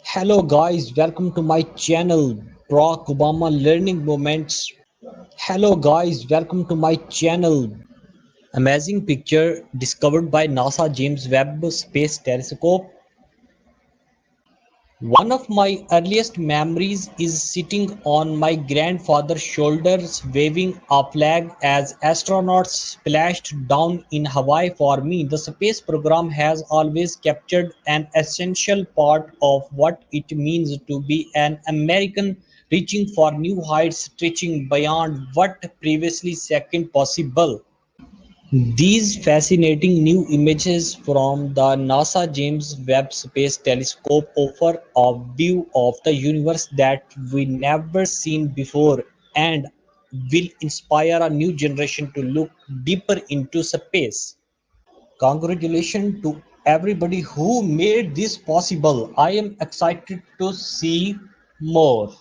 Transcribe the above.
Hello guys, welcome to my channel Barack Obama Learning Moments. Hello guys, welcome to my channel. Amazing picture discovered by NASA James Webb Space Telescope. One of my earliest memories is sitting on my grandfather's shoulders waving a flag as astronauts splashed down in Hawaii. For me, the space program has always captured an essential part of what it means to be an American, reaching for new heights, stretching beyond what previously seemed possible. These fascinating new images from the NASA James Webb Space Telescope offer a view of the universe that we never seen before and will inspire a new generation to look deeper into space. Congratulations to everybody who made this possible. I am excited to see more.